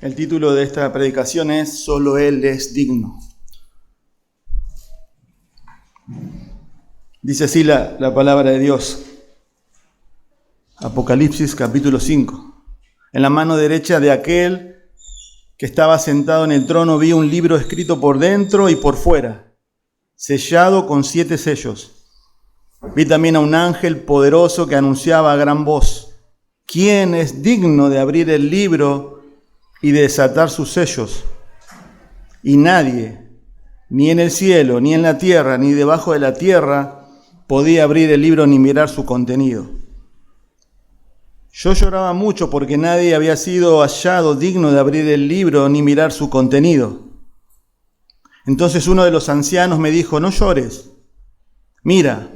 El título de esta predicación es Solo Él es digno. Dice así la palabra de Dios. Apocalipsis capítulo 5. En la mano derecha de aquel que estaba sentado en el trono vi un libro escrito por dentro y por fuera, sellado con 7 sellos. Vi también a un ángel poderoso que anunciaba a gran voz: ¿quién es digno de abrir el libro y de desatar sus sellos? Y nadie, ni en el cielo, ni en la tierra, ni debajo de la tierra, podía abrir el libro ni mirar su contenido. Yo lloraba mucho porque nadie había sido hallado digno de abrir el libro ni mirar su contenido. Entonces uno de los ancianos me dijo: no llores. Mira,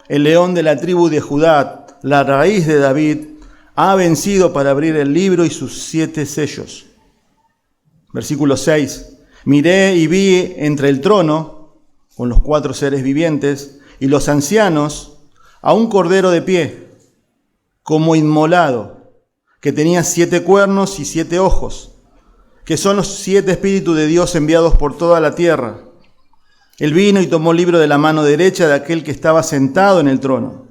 el león de la tribu de Judá, la raíz de David, ha vencido para abrir el libro y sus 7 sellos. Versículo 6. Miré y vi entre el trono, con los 4 seres vivientes, y los ancianos, a un cordero de pie, como inmolado, que tenía 7 cuernos y 7 ojos, que son los 7 espíritus de Dios enviados por toda la tierra. Él vino y tomó el libro de la mano derecha de aquel que estaba sentado en el trono.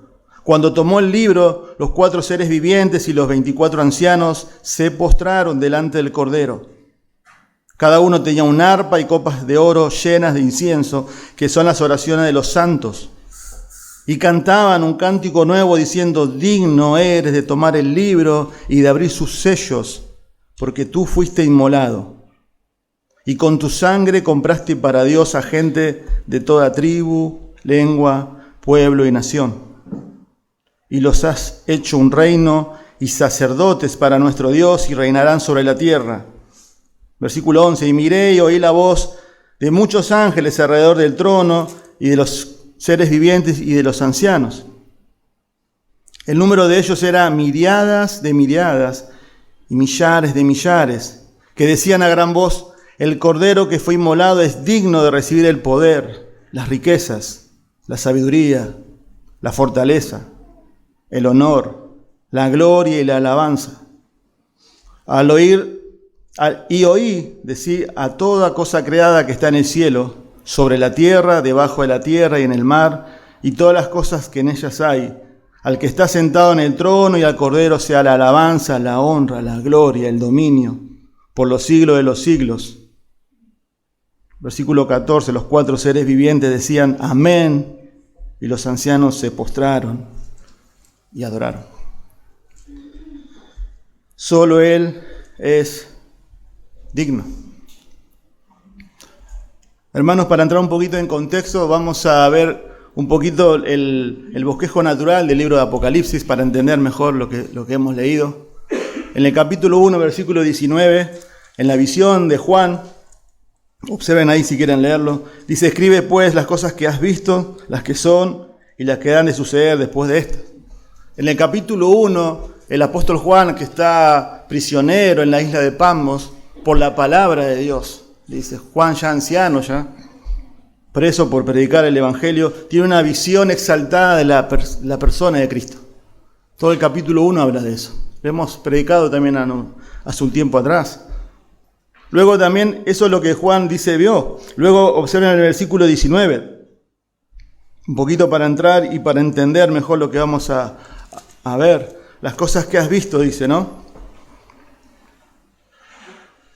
Cuando tomó el libro, los 4 seres vivientes y los 24 ancianos se postraron delante del Cordero. Cada uno tenía un arpa y copas de oro llenas de incienso, que son las oraciones de los santos. Y cantaban un cántico nuevo diciendo: digno eres de tomar el libro y de abrir sus sellos, porque tú fuiste inmolado. Y con tu sangre compraste para Dios a gente de toda tribu, lengua, pueblo y nación. Y los has hecho un reino y sacerdotes para nuestro Dios, y reinarán sobre la tierra. Versículo 11. Y miré y oí la voz de muchos ángeles alrededor del trono, y de los seres vivientes y de los ancianos. El número de ellos era miriadas de miriadas y millares de millares, que decían a gran voz: el Cordero que fue inmolado es digno de recibir el poder, las riquezas, la sabiduría, la fortaleza, el honor, la gloria y la alabanza. Oí decir a toda cosa creada que está en el cielo, sobre la tierra, debajo de la tierra y en el mar, y todas las cosas que en ellas hay: al que está sentado en el trono y al Cordero sea la alabanza, la honra, la gloria, el dominio, por los siglos de los siglos. Versículo 14. Los 4 seres vivientes decían: amén, y los ancianos se postraron y adoraron. Solo Él es digno. Hermanos, para entrar un poquito en contexto, vamos a ver un poquito el bosquejo natural del libro de Apocalipsis para entender mejor lo que hemos leído. En el capítulo 1, versículo 19, en la visión de Juan, observen ahí si quieren leerlo, dice: escribe pues las cosas que has visto, las que son y las que han de suceder después de estas. En el capítulo 1, el apóstol Juan, que está prisionero en la isla de Patmos por la palabra de Dios, dice Juan, ya anciano, ya preso por predicar el Evangelio, tiene una visión exaltada de la persona de Cristo. Todo el capítulo 1 habla de eso. Lo hemos predicado también hace un tiempo atrás. Luego también, eso es lo que Juan dice vio. Luego observen el versículo 19. Un poquito para entrar y para entender mejor lo que vamos a ver. Las cosas que has visto, dice, ¿no?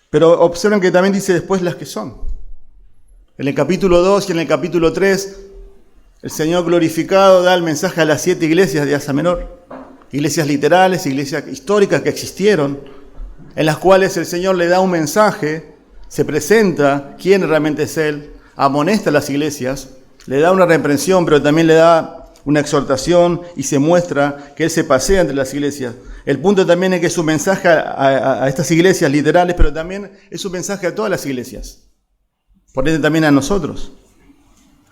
Pero observen que también dice después las que son. En el capítulo 2 y en el capítulo 3, el Señor glorificado da el mensaje a las 7 iglesias de Asia Menor. Iglesias literales, iglesias históricas que existieron, en las cuales el Señor le da un mensaje, se presenta quién realmente es Él, amonesta a las iglesias, le da una reprensión, pero también le da una exhortación y se muestra que Él se pasea entre las iglesias. El punto también es que es un mensaje a estas iglesias literales, pero también es un mensaje a todas las iglesias. Por ende también a nosotros.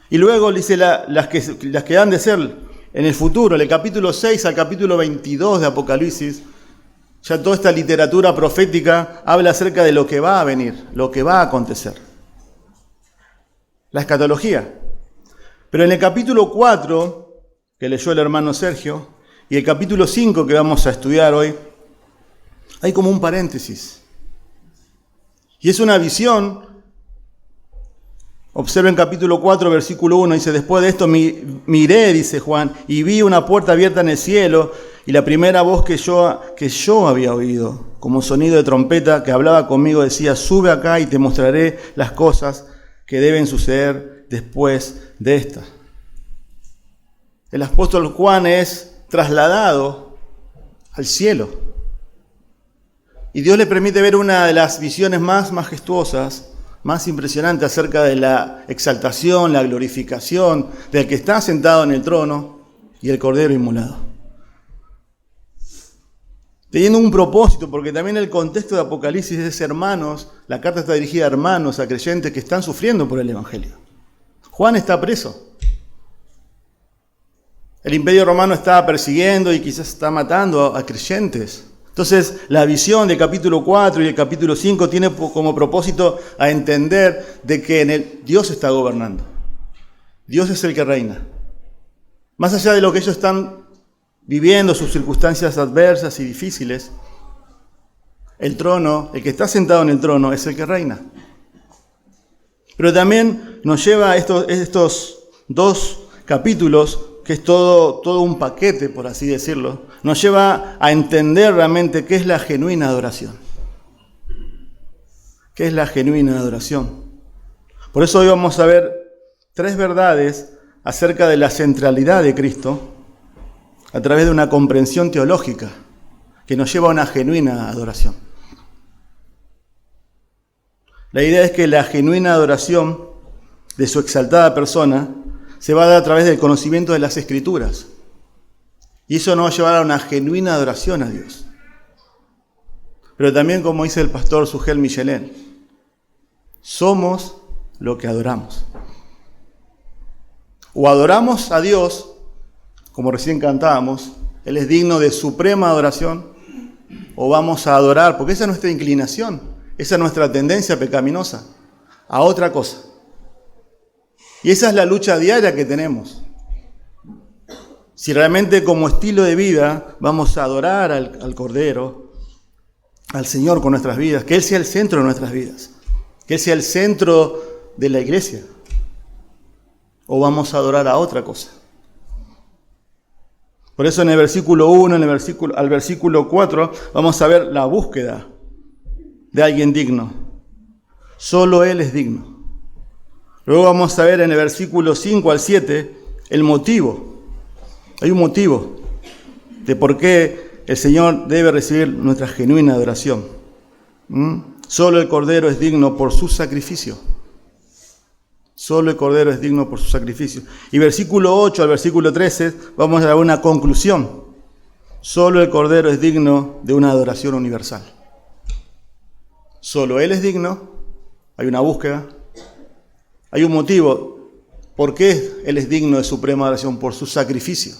Y luego dice las que han de ser en el futuro, en el capítulo 6 al capítulo 22 de Apocalipsis, ya toda esta literatura profética habla acerca de lo que va a venir, lo que va a acontecer. La escatología. Pero en el capítulo 4, que leyó el hermano Sergio, y el capítulo 5 que vamos a estudiar hoy, hay como un paréntesis. Y es una visión. Observen capítulo 4, versículo 1, dice, después de esto miré, dice Juan, y vi una puerta abierta en el cielo, y la primera voz que yo había oído, como sonido de trompeta, que hablaba conmigo, decía, sube acá y te mostraré las cosas que deben suceder después de esta. El apóstol Juan es trasladado al cielo. Y Dios le permite ver una de las visiones más majestuosas, más impresionante acerca de la exaltación, la glorificación del que está sentado en el trono y el Cordero inmolado. Teniendo un propósito, porque también el contexto de Apocalipsis es hermanos, la carta está dirigida a hermanos, a creyentes que están sufriendo por el Evangelio. Juan está preso. El Imperio Romano está persiguiendo y quizás está matando a creyentes. Entonces, la visión del capítulo 4 y el capítulo 5 tiene como propósito a entender de que Dios está gobernando. Dios es el que reina. Más allá de lo que ellos están viviendo, sus circunstancias adversas y difíciles, el trono, el que está sentado en el trono, es el que reina. Pero también nos lleva a estos dos capítulos, que es todo un paquete, por así decirlo, nos lleva a entender realmente qué es la genuina adoración. ¿Qué es la genuina adoración? Por eso hoy vamos a ver 3 verdades acerca de la centralidad de Cristo a través de una comprensión teológica que nos lleva a una genuina adoración. La idea es que la genuina adoración de su exaltada persona se va a dar a través del conocimiento de las Escrituras. Y eso nos va a llevar a una genuina adoración a Dios. Pero también, como dice el pastor Sugel Michelin, somos lo que adoramos. O adoramos a Dios, como recién cantábamos, Él es digno de suprema adoración, o vamos a adorar, porque esa es nuestra inclinación, esa es nuestra tendencia pecaminosa, a otra cosa. Y esa es la lucha diaria que tenemos. Si realmente como estilo de vida vamos a adorar al Cordero, al Señor con nuestras vidas, que Él sea el centro de nuestras vidas, que Él sea el centro de la iglesia, o vamos a adorar a otra cosa. Por eso en el versículo 1, al versículo 4, vamos a ver la búsqueda de alguien digno. Solo Él es digno. Luego vamos a ver en el versículo 5 al 7 el motivo. Hay un motivo de por qué el Señor debe recibir nuestra genuina adoración. Solo el Cordero es digno por su sacrificio. Solo el Cordero es digno por su sacrificio. Y versículo 8 al versículo 13 vamos a dar una conclusión. Solo el Cordero es digno de una adoración universal. Solo Él es digno. Hay una búsqueda. Hay un motivo. ¿Por qué Él es digno de suprema adoración? Por su sacrificio.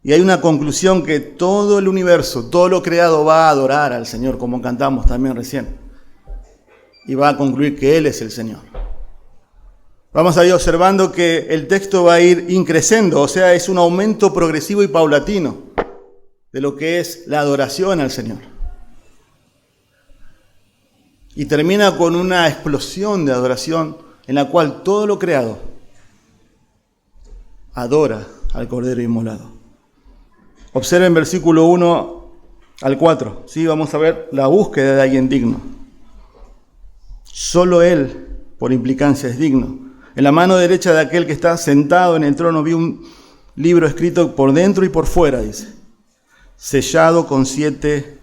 Y hay una conclusión que todo el universo, todo lo creado va a adorar al Señor, como cantamos también recién. Y va a concluir que Él es el Señor. Vamos a ir observando que el texto va a ir increciendo, o sea, es un aumento progresivo y paulatino de lo que es la adoración al Señor. Y termina con una explosión de adoración en la cual todo lo creado adora al Cordero inmolado. Observen versículo 1 al 4. ¿Sí? Vamos a ver la búsqueda de alguien digno. Solo Él, por implicancia, es digno. En la mano derecha de aquel que está sentado en el trono vi un libro escrito por dentro y por fuera, dice, sellado con 7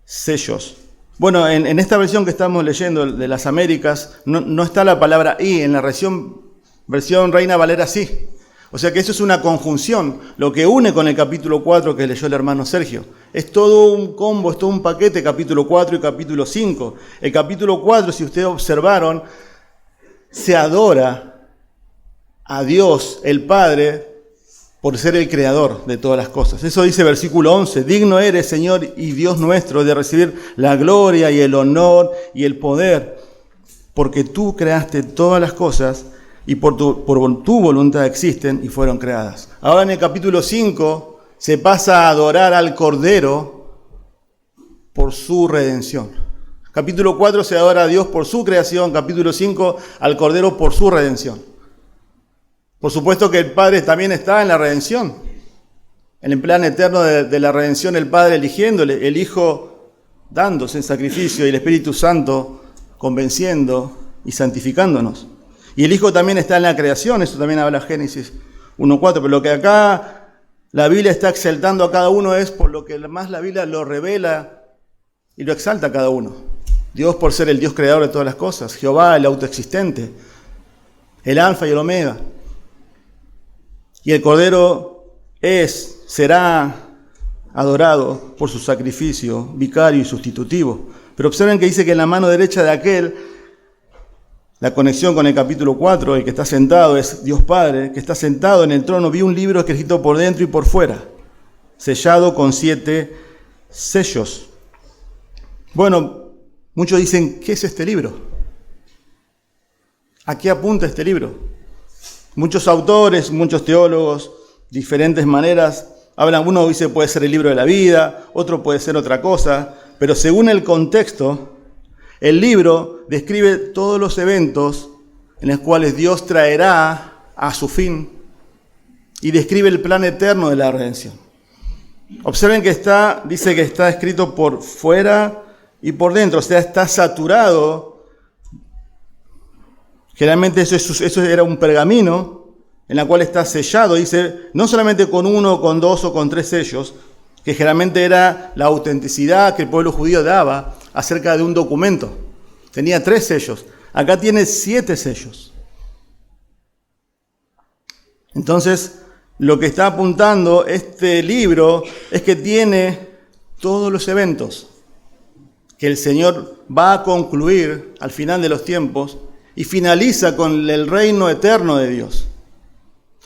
sellos. Bueno, en esta versión que estamos leyendo de las Américas, no está la palabra y, en la versión Reina Valera sí. O sea que eso es una conjunción, lo que une con el capítulo 4 que leyó el hermano Sergio. Es todo un combo, es todo un paquete, capítulo 4 y capítulo 5. El capítulo 4, si ustedes observaron, se adora a Dios, el Padre, por ser el creador de todas las cosas. Eso dice versículo 11, digno eres, Señor y Dios nuestro, de recibir la gloria y el honor y el poder, porque tú creaste todas las cosas y por tu voluntad existen y fueron creadas. Ahora en el capítulo 5 se pasa a adorar al Cordero por su redención. Capítulo 4 se adora a Dios por su creación, capítulo 5 al Cordero por su redención. Por supuesto que el Padre también está en la redención, en el plan eterno de la redención, el Padre eligiéndole, el Hijo dándose en sacrificio y el Espíritu Santo convenciendo y santificándonos. Y el Hijo también está en la creación, eso también habla Génesis 1:4, pero lo que acá la Biblia está exaltando a cada uno es por lo que más la Biblia lo revela y lo exalta a cada uno. Dios por ser el Dios creador de todas las cosas, Jehová el autoexistente, el Alfa y el Omega. Y el Cordero será adorado por su sacrificio vicario y sustitutivo. Pero observen que dice que en la mano derecha de aquel, la conexión con el capítulo 4, el que está sentado es Dios Padre, que está sentado en el trono, vi un libro escrito por dentro y por fuera, sellado con 7 sellos. Bueno, muchos dicen, ¿qué es este libro? ¿A qué apunta este libro? Muchos autores, muchos teólogos, diferentes maneras, hablan, uno dice puede ser el libro de la vida, otro puede ser otra cosa, pero según el contexto, el libro describe todos los eventos en los cuales Dios traerá a su fin y describe el plan eterno de la redención. Observen que dice que está escrito por fuera y por dentro, o sea, está saturado. Generalmente eso era un pergamino en la cual está sellado, dice, no solamente con 1, con 2 o con 3 sellos, que generalmente era la autenticidad que el pueblo judío daba acerca de un documento. Tenía 3 sellos. Acá tiene 7 sellos. Entonces, lo que está apuntando este libro es que tiene todos los eventos que el Señor va a concluir al final de los tiempos y finaliza con el reino eterno de Dios.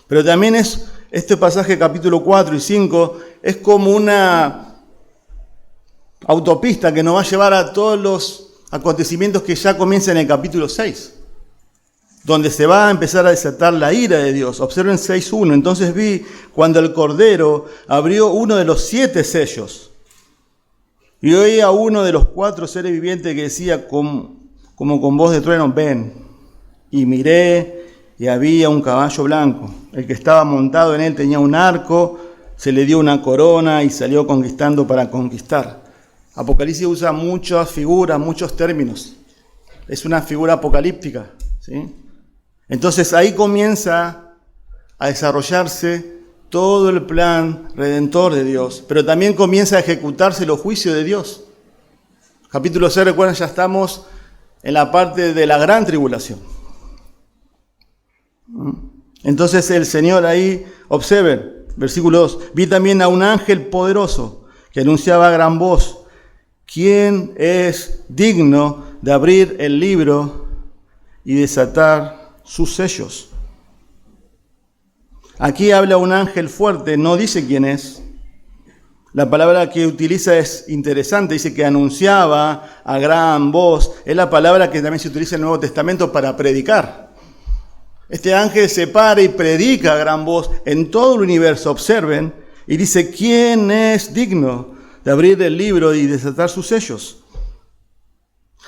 Pero también este pasaje, capítulo 4 y 5, es como una autopista que nos va a llevar a todos los acontecimientos que ya comienzan en el capítulo 6, donde se va a empezar a desatar la ira de Dios. Observen 6:1. Entonces vi cuando el Cordero abrió uno de los 7 sellos, y oí a uno de los 4 seres vivientes que decía como con voz de trueno, ven. Y miré, y había un caballo blanco. El que estaba montado en él tenía un arco, se le dio una corona y salió conquistando para conquistar. Apocalipsis usa muchas figuras, muchos términos. Es una figura apocalíptica, ¿sí? Entonces ahí comienza a desarrollarse todo el plan redentor de Dios, pero también comienza a ejecutarse los juicios de Dios. Capítulo 6, recuerdan, ya estamos en la parte de la gran tribulación. Entonces el Señor ahí, observen, versículo 2, vi también a un ángel poderoso que anunciaba a gran voz, ¿quién es digno de abrir el libro y desatar sus sellos? Aquí habla un ángel fuerte, no dice quién es. La palabra que utiliza es interesante, dice que anunciaba a gran voz. Es la palabra que también se utiliza en el Nuevo Testamento para predicar. Este ángel se para y predica a gran voz en todo el universo, observen, y dice, ¿quién es digno de abrir el libro y desatar sus sellos?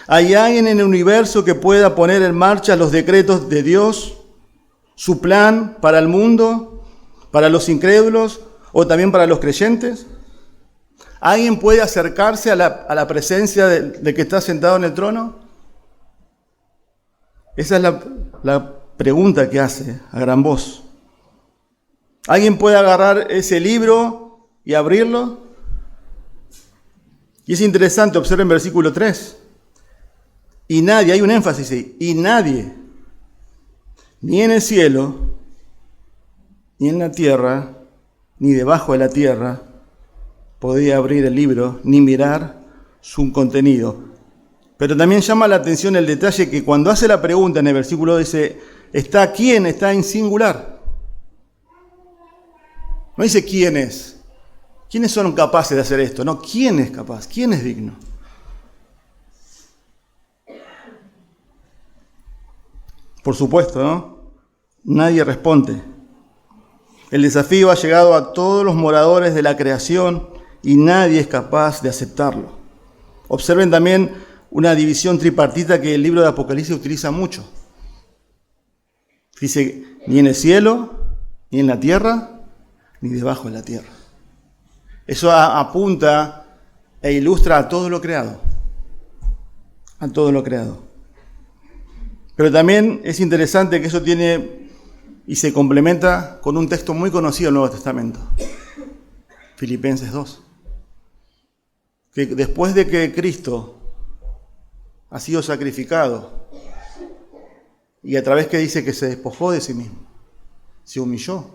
¿Hay alguien en el universo que pueda poner en marcha los decretos de Dios, su plan para el mundo, para los incrédulos o también para los creyentes? ¿Alguien puede acercarse a la presencia de que está sentado en el trono? Esa es la pregunta que hace a gran voz. ¿Alguien puede agarrar ese libro y abrirlo? Y es interesante, observen versículo 3. Y nadie, hay un énfasis ahí, y nadie, ni en el cielo, ni en la tierra, ni debajo de la tierra, podía abrir el libro, ni mirar su contenido. Pero también llama la atención el detalle que cuando hace la pregunta en el versículo dice, ¿está quién? Está en singular. No dice quién es. ¿Quiénes son capaces de hacer esto? No, ¿quién es capaz? ¿Quién es digno? Por supuesto, ¿no? Nadie responde. El desafío ha llegado a todos los moradores de la creación y nadie es capaz de aceptarlo. Observen también una división tripartita que el libro de Apocalipsis utiliza mucho. Dice, ni en el cielo, ni en la tierra, ni debajo de la tierra. Eso apunta e ilustra a todo lo creado. A todo lo creado. Pero también es interesante que eso tiene y se complementa con un texto muy conocido del Nuevo Testamento. Filipenses 2. Que después de que Cristo ha sido sacrificado y a través que dice que se despojó de sí mismo, se humilló,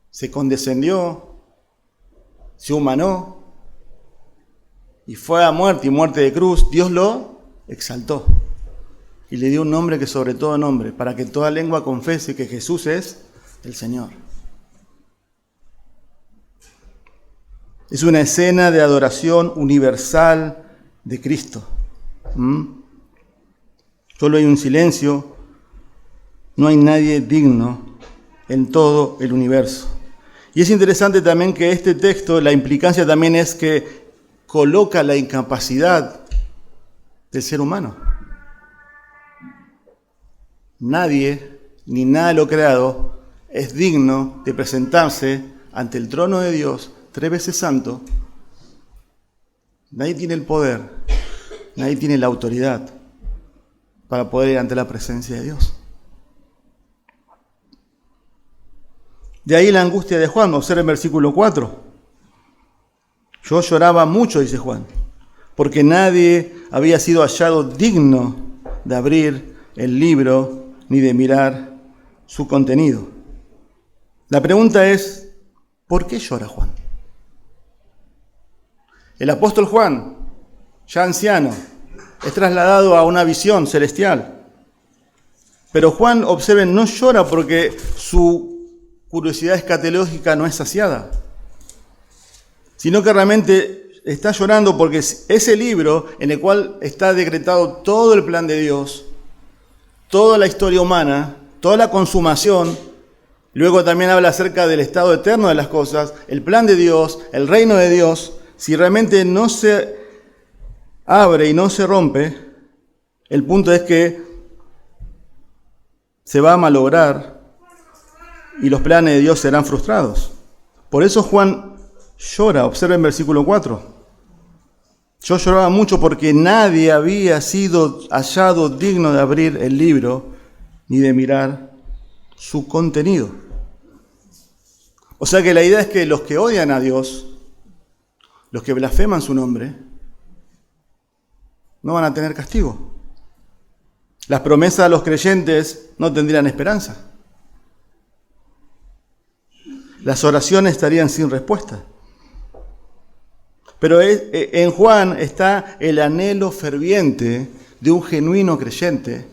se condescendió, se humanó y fue a muerte y muerte de cruz, Dios lo exaltó y le dio un nombre que sobre todo nombre, para que toda lengua confese que Jesús es el Señor. Es una escena de adoración universal de Cristo. Solo hay un silencio, no hay nadie digno en todo el universo. Y es interesante también que este texto, la implicancia también es que coloca la incapacidad del ser humano. Nadie, ni nada de lo creado, es digno de presentarse ante el trono de Dios, 3 veces santo. Nadie tiene el poder, nadie tiene la autoridad para poder ir ante la presencia de Dios. De ahí la angustia de Juan, observen versículo 4. Yo lloraba mucho, dice Juan, porque nadie había sido hallado digno de abrir el libro ni de mirar su contenido. La pregunta es, ¿por qué llora Juan? El apóstol Juan, ya anciano, es trasladado a una visión celestial. Pero Juan, observen, no llora porque su curiosidad escatológica no es saciada, sino que realmente está llorando porque ese libro en el cual está decretado todo el plan de Dios, toda la historia humana, toda la consumación, luego también habla acerca del estado eterno de las cosas, el plan de Dios, el reino de Dios. Si realmente no se abre y no se rompe, el punto es que se va a malograr y los planes de Dios serán frustrados. Por eso Juan llora, observen versículo 4. Yo lloraba mucho porque nadie había sido hallado digno de abrir el libro ni de mirar su contenido. O sea que la idea es que los que odian a Dios, los que blasfeman su nombre, no van a tener castigo. Las promesas a los creyentes no tendrían esperanza. Las oraciones estarían sin respuesta. Pero en Juan está el anhelo ferviente de un genuino creyente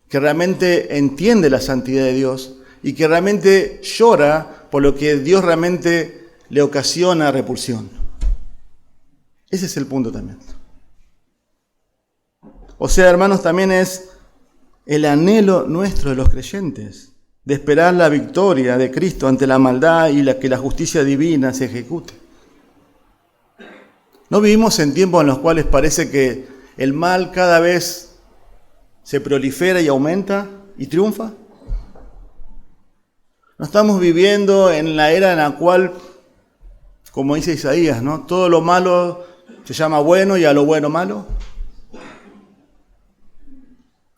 que realmente entiende la santidad de Dios y que realmente llora por lo que Dios realmente le ocasiona repulsión. Ese es el punto también. O sea, hermanos, también es el anhelo nuestro de los creyentes de esperar la victoria de Cristo ante la maldad y que la justicia divina se ejecute. ¿No vivimos en tiempos en los cuales parece que el mal cada vez se prolifera y aumenta y triunfa? ¿No estamos viviendo en la era en la cual, como dice Isaías, ¿no? Todo lo malo se llama bueno y a lo bueno malo?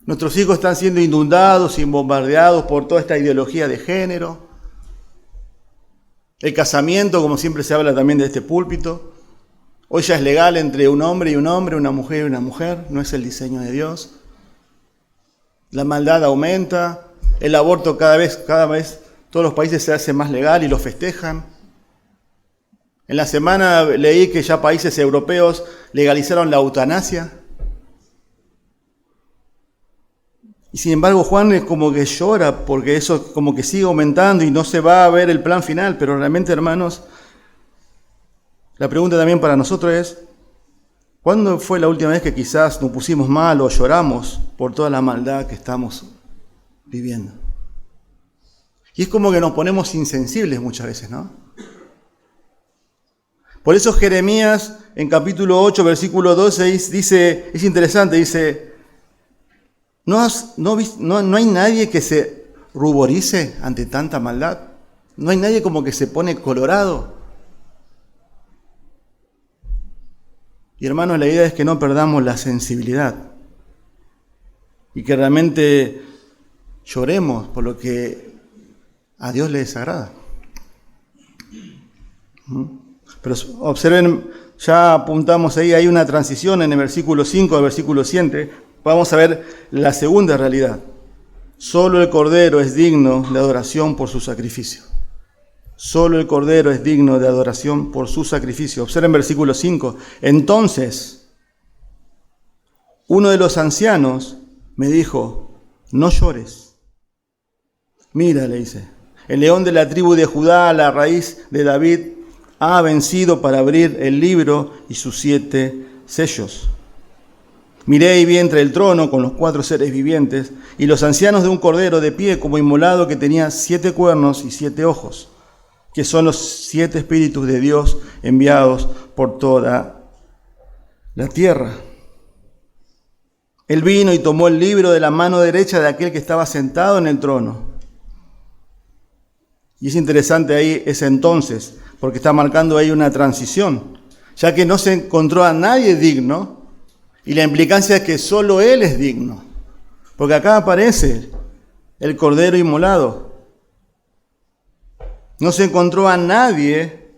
Nuestros hijos están siendo inundados y bombardeados por toda esta ideología de género. El casamiento, como siempre se habla también de este púlpito, hoy ya es legal entre un hombre y un hombre, una mujer y una mujer, no es el diseño de Dios. La maldad aumenta, el aborto cada vez, todos los países se hace más legal y lo festejan. En la semana leí que ya países europeos legalizaron la eutanasia. Y sin embargo Juan es como que llora porque eso como que sigue aumentando y no se va a ver el plan final. Pero realmente, hermanos, la pregunta también para nosotros es, ¿cuándo fue la última vez que quizás nos pusimos mal o lloramos por toda la maldad que estamos viviendo? Y es como que nos ponemos insensibles muchas veces, ¿no? Por eso Jeremías en capítulo 8, versículo 12 dice, es interesante, dice, ¿no hay nadie que se ruborice ante tanta maldad? ¿No hay nadie como que se pone colorado? Y hermanos, la idea es que no perdamos la sensibilidad y que realmente lloremos por lo que a Dios le desagrada. Pero observen, ya apuntamos ahí, hay una transición en el versículo 5 al versículo 7. Vamos a ver la segunda realidad. Solo el Cordero es digno de adoración por su sacrificio. Solo el Cordero es digno de adoración por su sacrificio. Observen versículo 5. Entonces, uno de los ancianos me dijo, no llores. Mira, le dice, el león de la tribu de Judá, la raíz de David, ha vencido para abrir el libro y sus 7 sellos. Miré y vi entre el trono con los 4 seres vivientes y los ancianos de un cordero de pie como inmolado que tenía 7 cuernos y 7 ojos, que son los 7 espíritus de Dios enviados por toda la tierra. Él vino y tomó el libro de la mano derecha de aquel que estaba sentado en el trono. Y es interesante ahí ese entonces, porque está marcando ahí una transición, ya que no se encontró a nadie digno, y la implicancia es que solo Él es digno, porque acá aparece el Cordero inmolado. No se encontró a nadie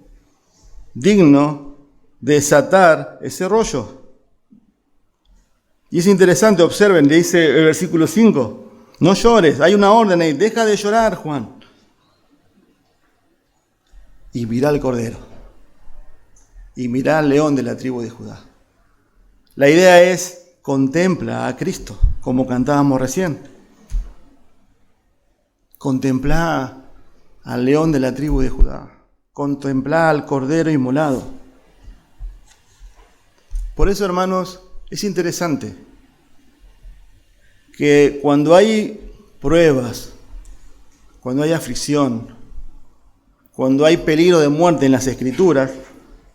digno de desatar ese rollo. Y es interesante, observen, le dice el versículo 5, no llores, hay una orden ahí, deja de llorar, Juan. Y mirá al Cordero, y mirá al león de la tribu de Judá. La idea es, contempla a Cristo, como cantábamos recién. Contempla al león de la tribu de Judá. Contempla al Cordero inmolado. Por eso, hermanos, es interesante que cuando hay pruebas, cuando hay aflicción, cuando hay peligro de muerte en las Escrituras,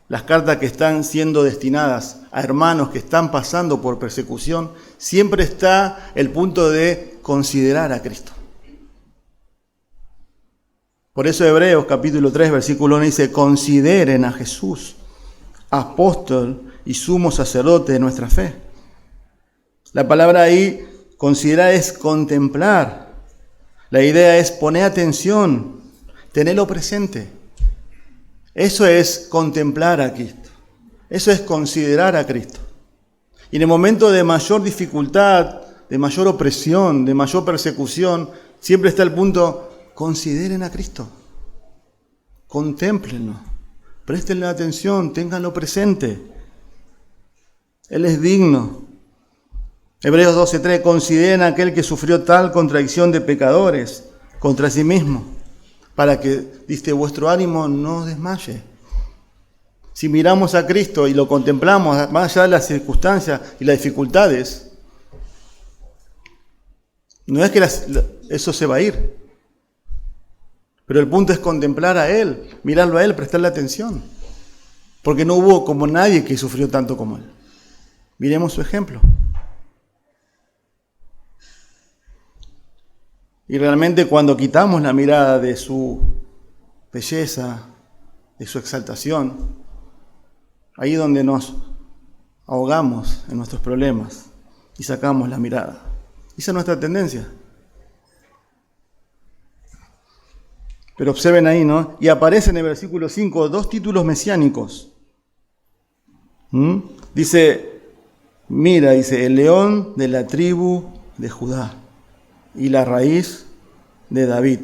las cartas que están siendo destinadas a hermanos que están pasando por persecución, siempre está el punto de considerar a Cristo. Por eso Hebreos capítulo 3, versículo 1 dice, consideren a Jesús, apóstol y sumo sacerdote de nuestra fe. La palabra ahí, considerar, es contemplar. La idea es poner atención, tenerlo presente. Eso es contemplar a Cristo. Eso es considerar a Cristo. Y en el momento de mayor dificultad, de mayor opresión, de mayor persecución, siempre está el punto, consideren a Cristo. Contémplenlo. Préstenle atención, ténganlo presente. Él es digno. Hebreos 12:3, consideren a aquel que sufrió tal contradicción de pecadores contra sí mismo, para que, dice, vuestro ánimo no desmaye. Si miramos a Cristo y lo contemplamos, más allá de las circunstancias y las dificultades, no es que eso se va a ir. Pero el punto es contemplar a Él, mirarlo a Él, prestarle atención. Porque no hubo como nadie que sufrió tanto como Él. Miremos su ejemplo. Y realmente cuando quitamos la mirada de su belleza, de su exaltación, ahí es donde nos ahogamos en nuestros problemas y sacamos la mirada. Esa es nuestra tendencia. Pero observen ahí, ¿no? Y aparece en el versículo 5 2 títulos mesiánicos. Dice, mira, dice, el león de la tribu de Judá y la raíz de David.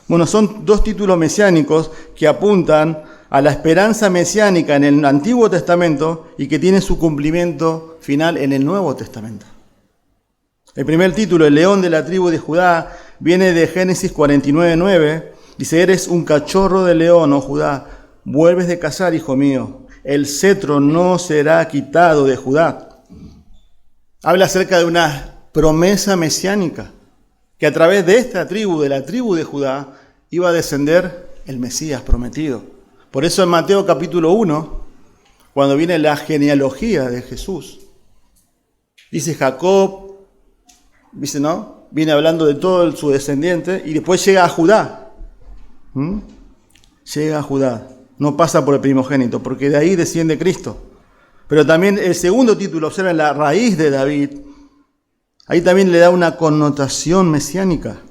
Bueno, son 2 títulos mesiánicos que apuntan a la esperanza mesiánica en el Antiguo Testamento y que tienen su cumplimiento final en el Nuevo Testamento. El primer título, el león de la tribu de Judá, viene de Génesis 49:9. Dice, eres un cachorro de león, oh Judá, vuelves de cazar, hijo mío, el cetro no será quitado de Judá. Habla acerca de una promesa mesiánica, que a través de esta tribu, de la tribu de Judá, iba a descender el Mesías prometido. Por eso en Mateo capítulo 1, cuando viene la genealogía de Jesús. Dice Jacob, dice, ¿no? Viene hablando de todo su descendiente y después llega a Judá. Llega a Judá. No pasa por el primogénito, porque de ahí desciende Cristo. Pero también el segundo título, observen, la raíz de David. Ahí también le da una connotación mesiánica.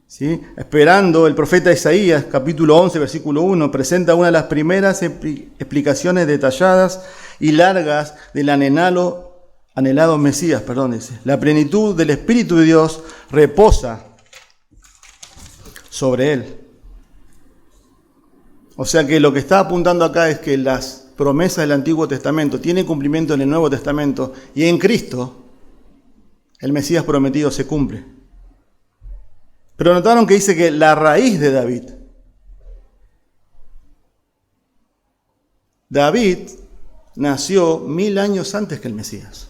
¿Sí? Esperando, el profeta Isaías, capítulo 11, versículo 1, presenta una de las primeras explicaciones detalladas y largas del anhelado Mesías. Dice. La plenitud del Espíritu de Dios reposa sobre él. O sea que lo que está apuntando acá es que las promesas del Antiguo Testamento tienen cumplimiento en el Nuevo Testamento y en Cristo el Mesías prometido se cumple. Pero notaron que dice que la raíz de David. David nació 1000 años antes que el Mesías.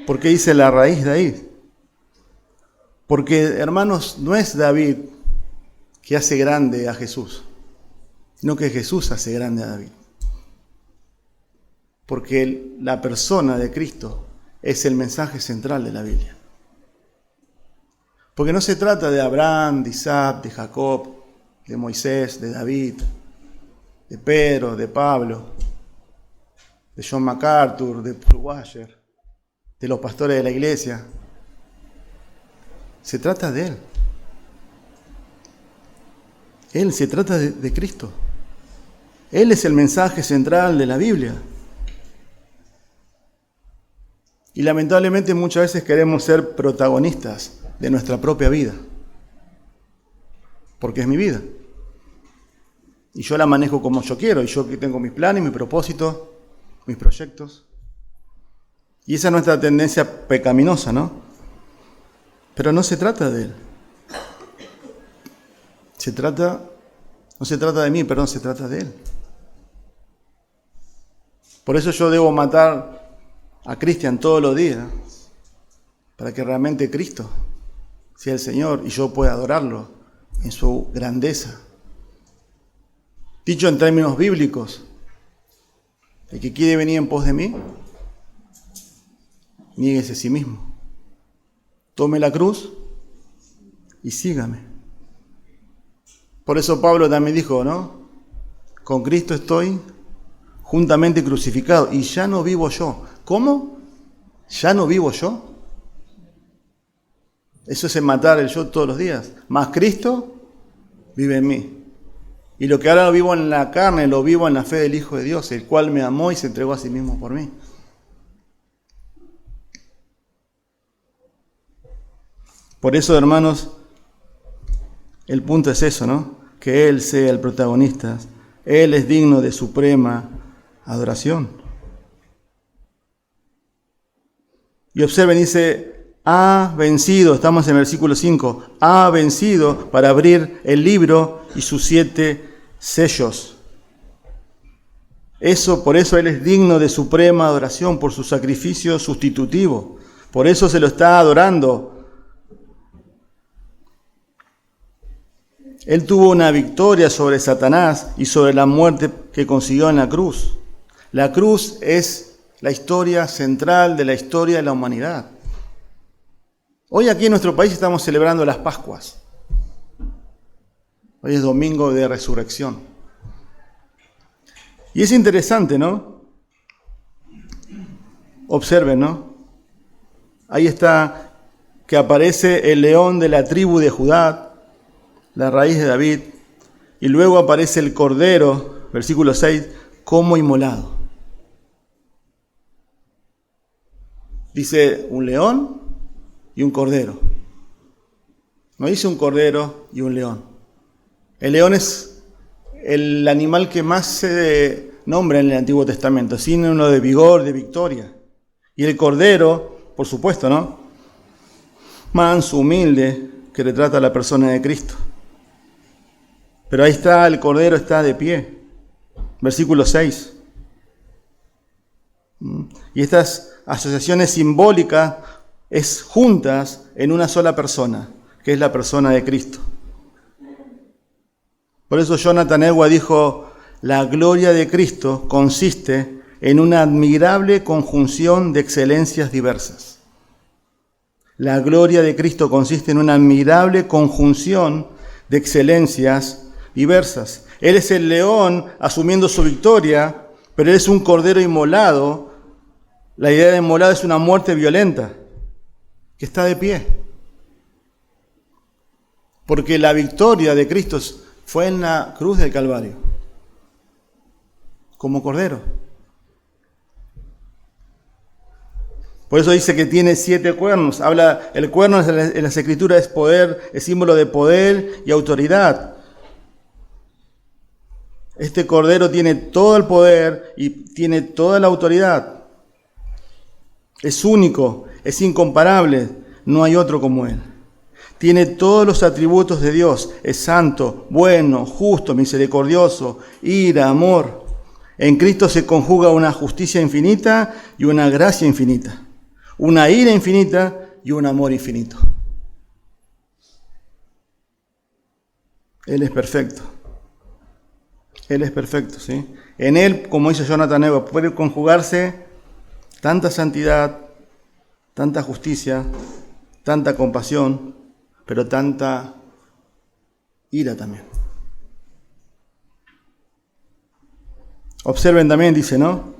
¿Por qué dice la raíz de David? Porque, hermanos, no es David que hace grande a Jesús, sino que Jesús hace grande a David. Porque la persona de Cristo es el mensaje central de la Biblia. Porque no se trata de Abraham, de Isaac, de Jacob, de Moisés, de David, de Pedro, de Pablo, de John MacArthur, de Paul Washer, de los pastores de la iglesia. Se trata de Él. Se trata de Cristo. Él es el mensaje central de la Biblia. Y lamentablemente muchas veces queremos ser protagonistas de nuestra propia vida. Porque es mi vida. Y yo la manejo como yo quiero. Y yo tengo mis planes, mis propósitos, mis proyectos. Y esa es nuestra tendencia pecaminosa, ¿no? Pero no se trata de Él. No se trata de mí, se trata de Él. Por eso yo debo matar a Cristian todos los días, para que realmente Cristo sea el Señor y yo pueda adorarlo en su grandeza. Dicho en términos bíblicos, el que quiere venir en pos de mí, niéguese a sí mismo. Tome la cruz y sígame. Por eso Pablo también dijo, ¿no? Con Cristo estoy juntamente crucificado y ya no vivo yo. ¿Cómo? ¿Ya no vivo yo? Eso es en matar el yo todos los días. Más Cristo vive en mí. Y lo que ahora lo vivo en la carne, lo vivo en la fe del Hijo de Dios, el cual me amó y se entregó a sí mismo por mí. Por eso, hermanos, el punto es eso, ¿no? Que Él sea el protagonista. Él es digno de suprema adoración. Y observen, dice, ha vencido, estamos en el versículo 5, ha vencido para abrir el libro y sus 7 sellos. Por eso Él es digno de suprema adoración por su sacrificio sustitutivo. Por eso se lo está adorando. Él tuvo una victoria sobre Satanás y sobre la muerte que consiguió en la cruz. La cruz es la historia central de la historia de la humanidad. Hoy aquí en nuestro país estamos celebrando las Pascuas. Hoy es domingo de resurrección. Y es interesante, ¿no? Observen, ¿no? Ahí está que aparece el león de la tribu de Judá, la raíz de David, y luego aparece el cordero, versículo 6, como inmolado. Dice un león y un cordero. No dice un cordero y un león. El león es el animal que más se nombra en el Antiguo Testamento, símbolo de vigor, de victoria. Y el cordero, por supuesto, ¿no? Manso, humilde, que retrata a la persona de Cristo. Pero ahí está, el cordero está de pie. Versículo 6. Y estas asociaciones simbólicas es juntas en una sola persona, que es la persona de Cristo. Por eso Jonathan Edwards dijo, la gloria de Cristo consiste en una admirable conjunción de excelencias diversas. La gloria de Cristo consiste en una admirable conjunción de excelencias diversas. Él es el león asumiendo su victoria, pero Él es un cordero inmolado. La idea de inmolado es una muerte violenta, que está de pie. Porque la victoria de Cristo fue en la cruz del Calvario, como cordero. Por eso dice que tiene 7 cuernos. El cuerno en las Escrituras es poder, es símbolo de poder y autoridad. Este cordero tiene todo el poder y tiene toda la autoridad. Es único, es incomparable, no hay otro como Él. Tiene todos los atributos de Dios, es santo, bueno, justo, misericordioso, ira, amor. En Cristo se conjuga una justicia infinita y una gracia infinita. Una ira infinita y un amor infinito. Él es perfecto. Él es perfecto, ¿sí? En Él, como dice Jonathan Edwards, puede conjugarse tanta santidad, tanta justicia, tanta compasión, pero tanta ira también. Observen también, dice, ¿no?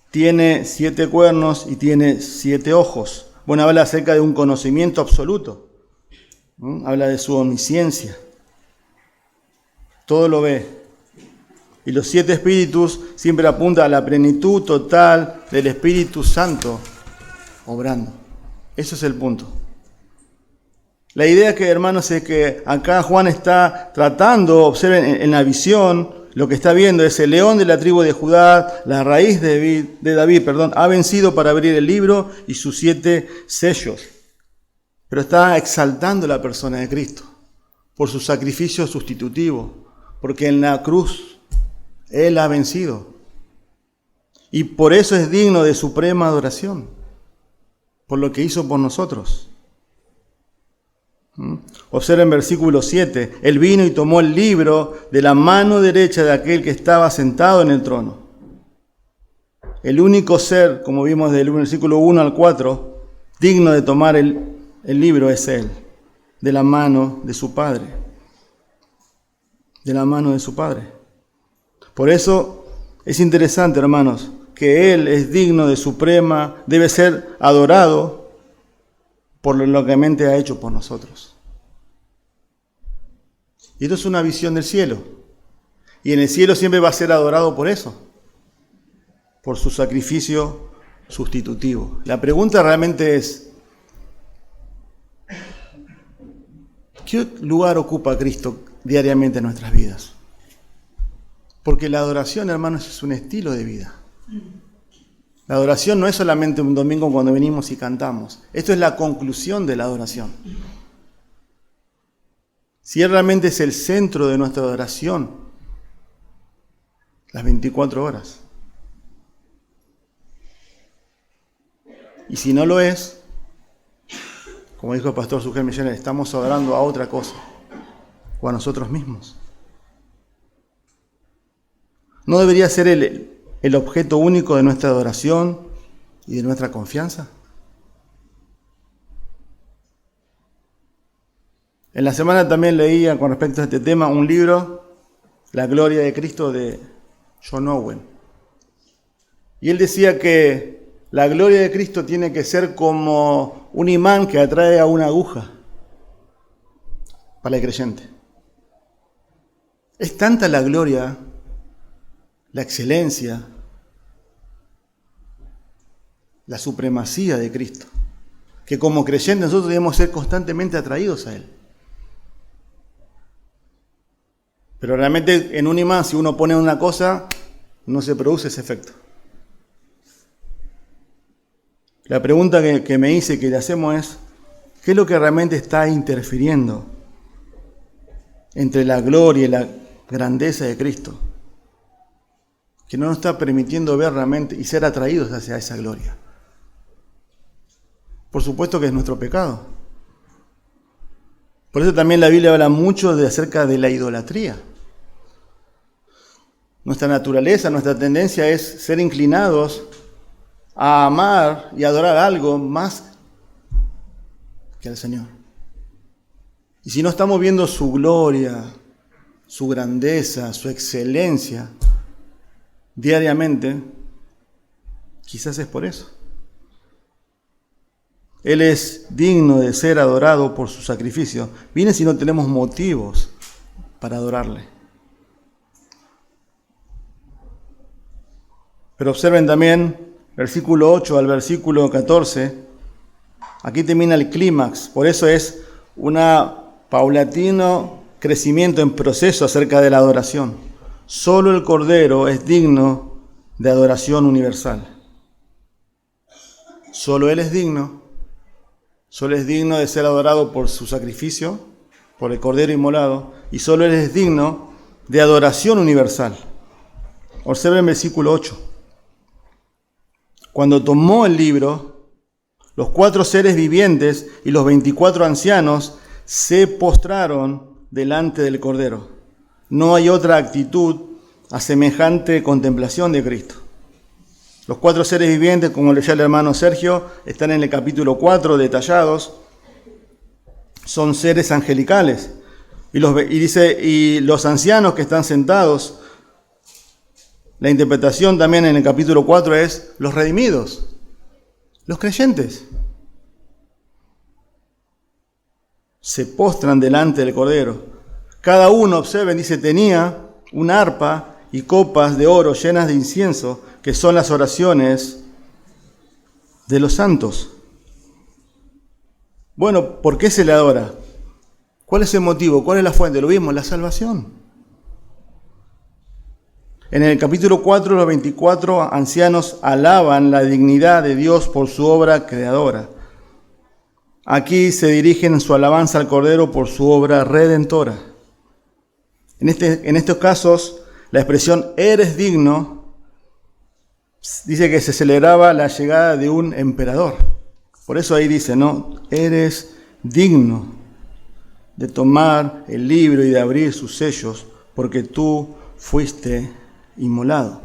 Tiene 7 cuernos y tiene 7 ojos. Bueno, habla acerca de un conocimiento absoluto. Habla de su omnisciencia. Todo lo ve. Y los 7 espíritus siempre apuntan a la plenitud total del Espíritu Santo obrando. Eso es el punto. La idea que, hermanos, es que acá Juan está tratando, observen en la visión, lo que está viendo es el león de la tribu de Judá, la raíz de David, ha vencido para abrir el libro y sus 7 sellos. Pero está exaltando la persona de Cristo por su sacrificio sustitutivo, porque en la cruz Él ha vencido. Y por eso es digno de suprema adoración, por lo que hizo por nosotros. Observen versículo 7. Él vino y tomó el libro de la mano derecha de aquel que estaba sentado en el trono. El único ser, como vimos del versículo 1 al 4, digno de tomar el libro es Él, de la mano de su Padre. De la mano de su Padre. Por eso es interesante, hermanos, que Él es digno de suprema, debe ser adorado por lo que mente ha hecho por nosotros. Y esto es una visión del cielo. Y en el cielo siempre va a ser adorado por eso, por su sacrificio sustitutivo. La pregunta realmente es, ¿qué lugar ocupa Cristo diariamente en nuestras vidas? Porque la adoración, hermanos, es un estilo de vida. La adoración no es solamente un domingo cuando venimos y cantamos. Esto es la conclusión de la adoración. Si Él realmente es el centro de nuestra adoración, las 24 horas. Y si no lo es, como dijo el pastor Sugel Miller, estamos adorando a otra cosa, o a nosotros mismos. ¿No debería ser el objeto único de nuestra adoración y de nuestra confianza? En la semana también leía con respecto a este tema un libro, La Gloria de Cristo, de John Owen. Y él decía que la gloria de Cristo tiene que ser como un imán que atrae a una aguja para el creyente. Es tanta la gloria, la excelencia, la supremacía de Cristo, que como creyentes nosotros debemos ser constantemente atraídos a Él. Pero realmente en un imán, si uno pone una cosa, no se produce ese efecto. La pregunta que me hice, que le hacemos es, ¿qué es lo que realmente está interfiriendo entre la gloria y la grandeza de Cristo? Que no nos está permitiendo ver realmente y ser atraídos hacia esa gloria. Por supuesto que es nuestro pecado. Por eso también la Biblia habla mucho acerca de la idolatría. Nuestra naturaleza, nuestra tendencia es ser inclinados a amar y adorar algo más que al Señor. Y si no estamos viendo su gloria, su grandeza, su excelencia diariamente, quizás es por eso. Él es digno de ser adorado por su sacrificio. Viene si no tenemos motivos para adorarle. Pero observen también, versículo 8 al versículo 14, aquí termina el clímax. Por eso es un paulatino crecimiento en proceso acerca de la adoración. Solo el Cordero es digno de adoración universal. Solo Él es digno. Solo es digno de ser adorado por su sacrificio, por el Cordero inmolado, y solo Él es digno de adoración universal. Observen el versículo 8. Cuando tomó el libro, los 4 seres vivientes y los 24 ancianos se postraron delante del Cordero. No hay otra actitud a semejante contemplación de Cristo. Los 4 seres vivientes, como leía el hermano Sergio, están en el capítulo 4 detallados. Son seres angelicales. Y los ancianos que están sentados, la interpretación también en el capítulo 4 es los redimidos, los creyentes. Se postran delante del Cordero. Cada uno, observen, dice, tenía una arpa y copas de oro llenas de incienso, que son las oraciones de los santos. Bueno, ¿por qué se le adora? ¿Cuál es el motivo? ¿Cuál es la fuente? Lo vimos, la salvación. En el capítulo 4, los 24 ancianos alaban la dignidad de Dios por su obra creadora. Aquí se dirigen su alabanza al Cordero por su obra redentora. En estos casos, la expresión eres digno dice que se celebraba la llegada de un emperador. Por eso ahí dice, ¿no? Eres digno de tomar el libro y de abrir sus sellos, porque tú fuiste inmolado.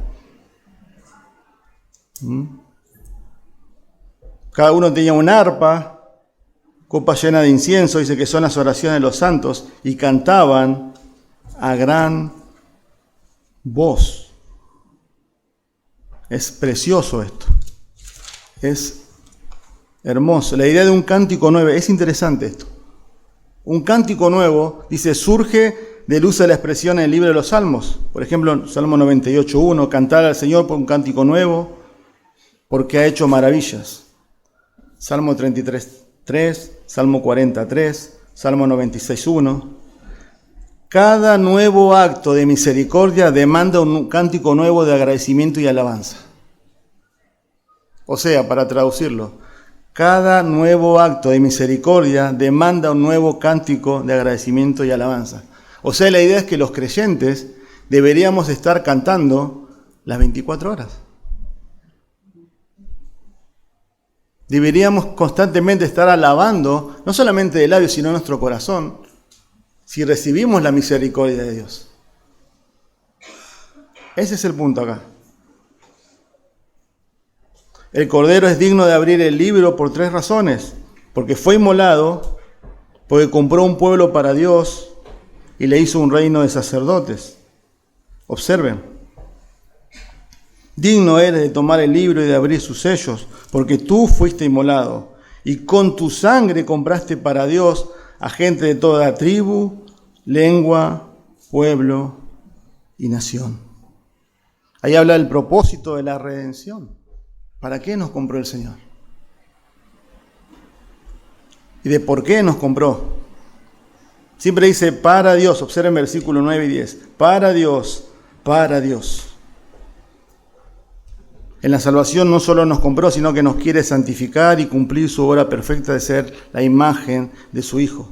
Cada uno tenía un arpa, copa llena de incienso, dice que son las oraciones de los santos, y cantaban a gran voz. Es precioso esto. Es hermoso. La idea de un cántico nuevo, es interesante esto. Un cántico nuevo, dice, surge del uso de la expresión en el libro de los Salmos. Por ejemplo, Salmo 98:1, cantar al Señor por un cántico nuevo, porque ha hecho maravillas. Salmo 33:3, Salmo 43, Salmo 96:1. Cada nuevo acto de misericordia demanda un cántico nuevo de agradecimiento y alabanza. O sea, para traducirlo, cada nuevo acto de misericordia demanda un nuevo cántico de agradecimiento y alabanza. O sea, la idea es que los creyentes deberíamos estar cantando las 24 horas. Deberíamos constantemente estar alabando, no solamente de labios, sino en nuestro corazón, si recibimos la misericordia de Dios. Ese es el punto acá. El Cordero es digno de abrir el libro por 3 razones. Porque fue inmolado, porque compró un pueblo para Dios y le hizo un reino de sacerdotes. Observen. Digno eres de tomar el libro y de abrir sus sellos, porque tú fuiste inmolado y con tu sangre compraste para Dios a gente de toda tribu, lengua, pueblo y nación. Ahí habla del propósito de la redención. ¿Para qué nos compró el Señor? ¿Y de por qué nos compró? Siempre dice para Dios. Observen versículos 9 y 10. Para Dios, para Dios. En la salvación no solo nos compró, sino que nos quiere santificar y cumplir su obra perfecta de ser la imagen de su Hijo.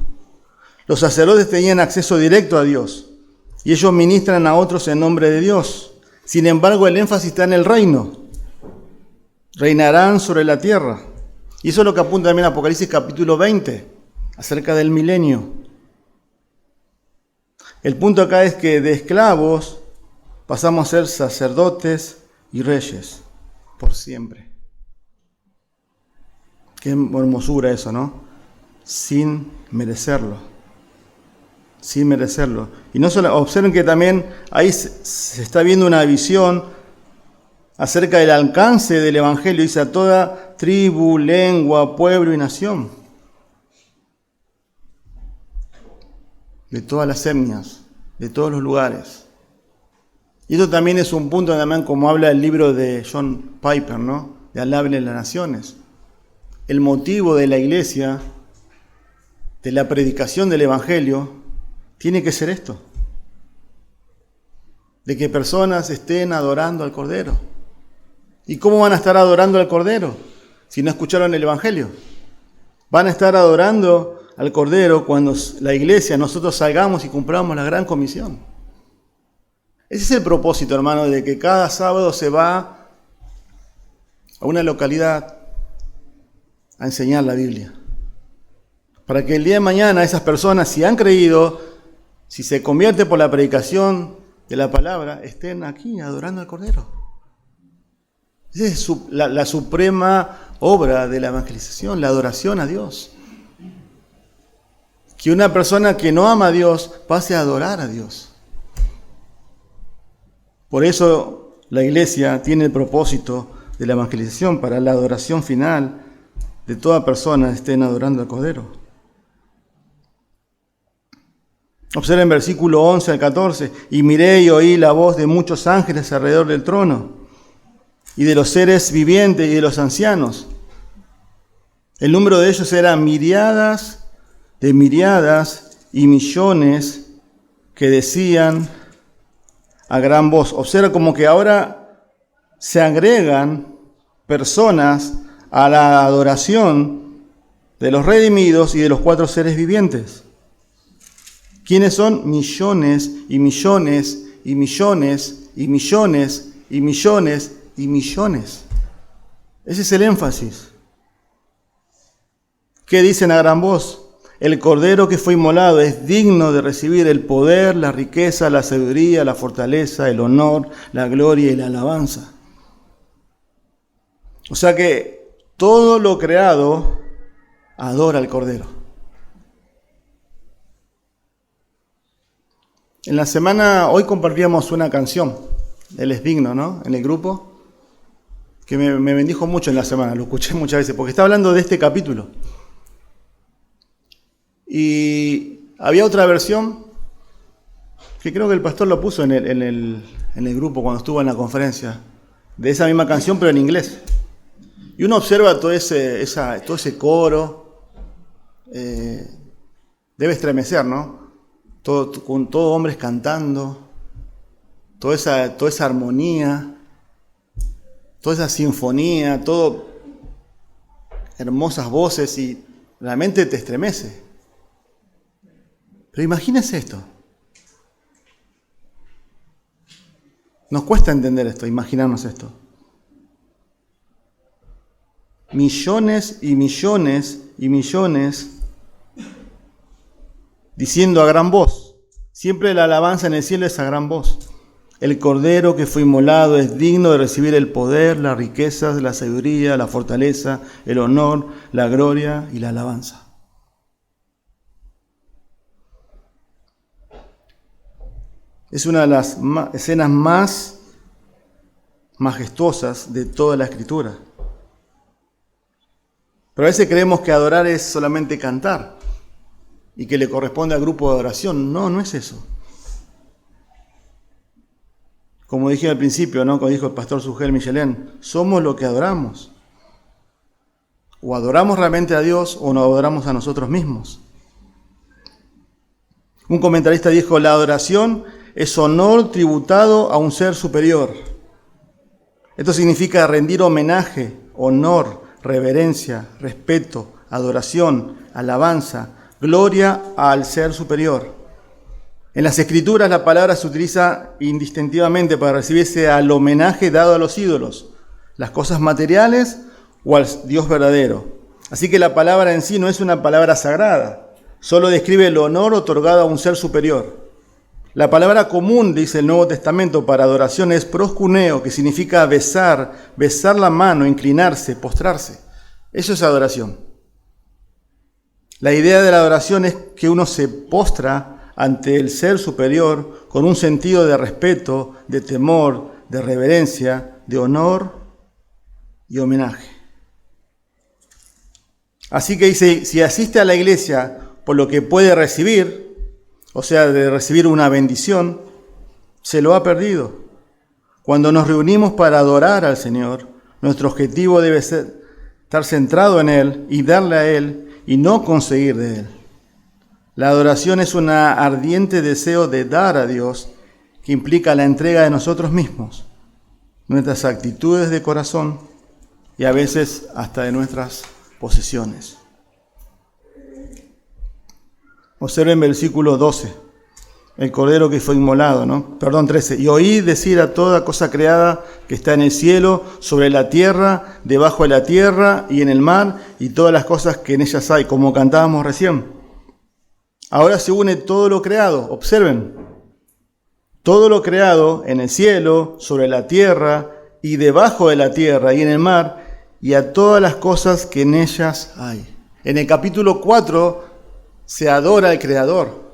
Los sacerdotes tenían acceso directo a Dios y ellos ministran a otros en nombre de Dios. Sin embargo, el énfasis está en el reino. Reinarán sobre la tierra. Y eso es lo que apunta también Apocalipsis capítulo 20, acerca del milenio. El punto acá es que de esclavos pasamos a ser sacerdotes y reyes por siempre. Qué hermosura eso, ¿no? Sin merecerlo. Sin merecerlo. Y no solo, observen que también ahí se está viendo una visión acerca del alcance del Evangelio. Dice a toda tribu, lengua, pueblo y nación. De todas las etnias, de todos los lugares. Y esto también es un punto también como habla el libro de John Piper, ¿no? De Al habla en las naciones. El motivo de la iglesia, de la predicación del Evangelio, tiene que ser esto. De que personas estén adorando al Cordero. ¿Y cómo van a estar adorando al Cordero si no escucharon el Evangelio? Van a estar adorando al Cordero cuando la iglesia, nosotros salgamos y cumplamos la gran comisión. Ese es el propósito, hermano, de que cada sábado se va a una localidad a enseñar la Biblia. Para que el día de mañana esas personas, si han creído, si se convierte por la predicación de la palabra, estén aquí adorando al Cordero. Esa es la suprema obra de la evangelización, la adoración a Dios. Que una persona que no ama a Dios pase a adorar a Dios. Por eso la iglesia tiene el propósito de la evangelización para la adoración final de toda persona estén adorando al Cordero. Observen versículo 11 al 14. Y miré y oí la voz de muchos ángeles alrededor del trono, y de los seres vivientes y de los ancianos. El número de ellos era miriadas de miriadas y millones que decían a gran voz. Observa como que ahora se agregan personas a la adoración de los redimidos y de los 4 seres vivientes. ¿Quiénes son? Millones y millones y millones y millones y millones y millones. Ese es el énfasis. ¿Qué dicen a gran voz? El Cordero que fue inmolado es digno de recibir el poder, la riqueza, la sabiduría, la fortaleza, el honor, la gloria y la alabanza. O sea que todo lo creado adora al Cordero. En la semana, hoy compartíamos una canción, Él es digno, ¿no? En el grupo, que me bendijo mucho en la semana, lo escuché muchas veces, porque está hablando de este capítulo. Y había otra versión, que creo que el pastor lo puso en el grupo cuando estuvo en la conferencia, de esa misma canción, pero en inglés. Y uno observa todo ese coro, debe estremecer, ¿no? Con todos hombres cantando, toda esa armonía, toda esa sinfonía, todo hermosas voces y realmente te estremece. Pero imagínense esto. Nos cuesta entender esto, imaginarnos esto. Millones y millones y millones diciendo a gran voz. Siempre la alabanza en el cielo es a gran voz. El Cordero que fue inmolado es digno de recibir el poder, las riquezas, la sabiduría, la fortaleza, el honor, la gloria y la alabanza. Es una de las escenas más majestuosas de toda la Escritura. Pero a veces creemos que adorar es solamente cantar y que le corresponde al grupo de adoración. No, no es eso. Como dije al principio, ¿no? Como dijo el pastor Sugel Michelén, somos lo que adoramos. O adoramos realmente a Dios o nos adoramos a nosotros mismos. Un comentarista dijo, la adoración es honor tributado a un ser superior. Esto significa rendir homenaje, honor, reverencia, respeto, adoración, alabanza, gloria al ser superior. En las Escrituras la palabra se utiliza indistintivamente para recibirse al homenaje dado a los ídolos, las cosas materiales o al Dios verdadero. Así que la palabra en sí no es una palabra sagrada, solo describe el honor otorgado a un ser superior. La palabra común, dice el Nuevo Testamento, para adoración es proskuneo, que significa besar, besar la mano, inclinarse, postrarse. Eso es adoración. La idea de la adoración es que uno se postra ante el ser superior con un sentido de respeto, de temor, de reverencia, de honor y homenaje. Así que dice, si asiste a la iglesia por lo que puede recibir, o sea, de recibir una bendición, se lo ha perdido. Cuando nos reunimos para adorar al Señor, nuestro objetivo debe ser estar centrado en Él y darle a Él y no conseguir de Él. La adoración es un ardiente deseo de dar a Dios que implica la entrega de nosotros mismos, nuestras actitudes de corazón y a veces hasta de nuestras posesiones. Observen versículo 12, el cordero que fue inmolado, ¿no? Perdón, 13. Y oí decir a toda cosa creada que está en el cielo, sobre la tierra, debajo de la tierra y en el mar, y todas las cosas que en ellas hay, como cantábamos recién. Ahora se une todo lo creado, observen. Todo lo creado en el cielo, sobre la tierra y debajo de la tierra y en el mar, y a todas las cosas que en ellas hay. En el capítulo 4 se adora al Creador.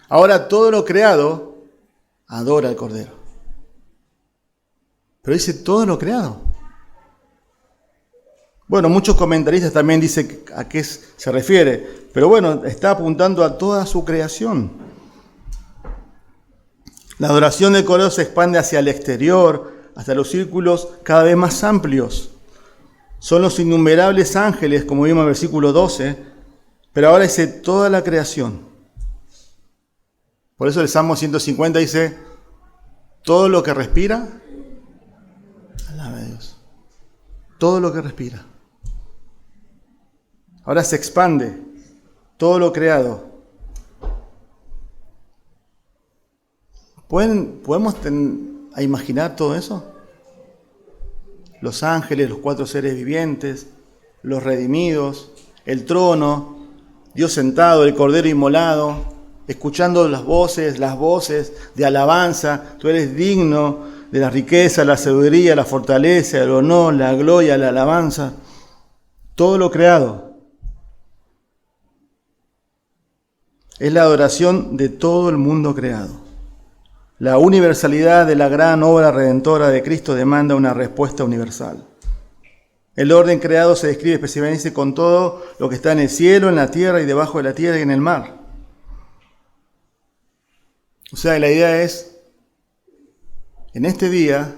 Ahora todo lo creado adora al Cordero. Pero dice todo lo creado. Bueno, muchos comentaristas también dicen a qué se refiere, pero bueno, está apuntando a toda su creación. La adoración del Cordero se expande hacia el exterior, hasta los círculos cada vez más amplios. Son los innumerables ángeles, como vimos en el versículo 12, pero ahora dice toda la creación. Por eso el Salmo 150 dice, todo lo que respira, alabe a Dios. Todo lo que respira. Ahora se expande todo lo creado. ¿Podemos imaginar todo eso? Los ángeles, los 4 seres vivientes, los redimidos, el trono, Dios sentado, el Cordero inmolado, escuchando las voces de alabanza. Tú eres digno de la riqueza, la sabiduría, la fortaleza, el honor, la gloria, la alabanza. Todo lo creado. Es la adoración de todo el mundo creado. La universalidad de la gran obra redentora de Cristo demanda una respuesta universal. El orden creado se describe especialmente con todo lo que está en el cielo, en la tierra y debajo de la tierra y en el mar. O sea, la idea es, en este día,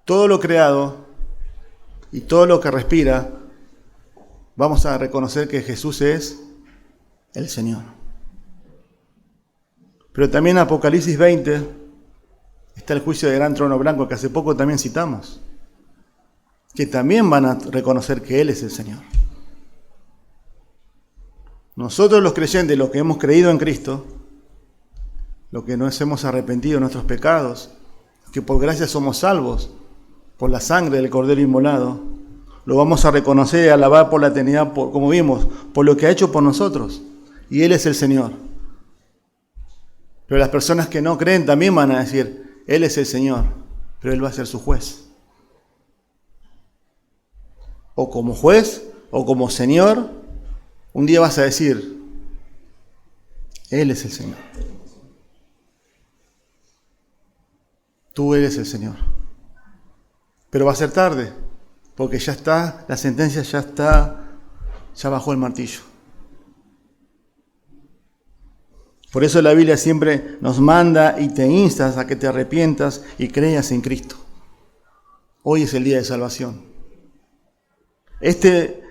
todo lo creado y todo lo que respira, vamos a reconocer que Jesús es el Señor. Pero también en Apocalipsis 20 está el juicio del gran trono blanco que hace poco también citamos, que también van a reconocer que Él es el Señor. Nosotros los creyentes, los que hemos creído en Cristo, los que nos hemos arrepentido de nuestros pecados, que por gracia somos salvos por la sangre del Cordero inmolado, lo vamos a reconocer y alabar por la eternidad, como vimos, por lo que ha hecho por nosotros. Y Él es el Señor. Pero las personas que no creen también van a decir, Él es el Señor, pero Él va a ser su juez. O como juez, o como Señor, un día vas a decir, Él es el Señor. Tú eres el Señor. Pero va a ser tarde, porque ya está, la sentencia ya bajó el martillo. Por eso la Biblia siempre nos manda y te insta a que te arrepientas y creas en Cristo. Hoy es el día de salvación. Este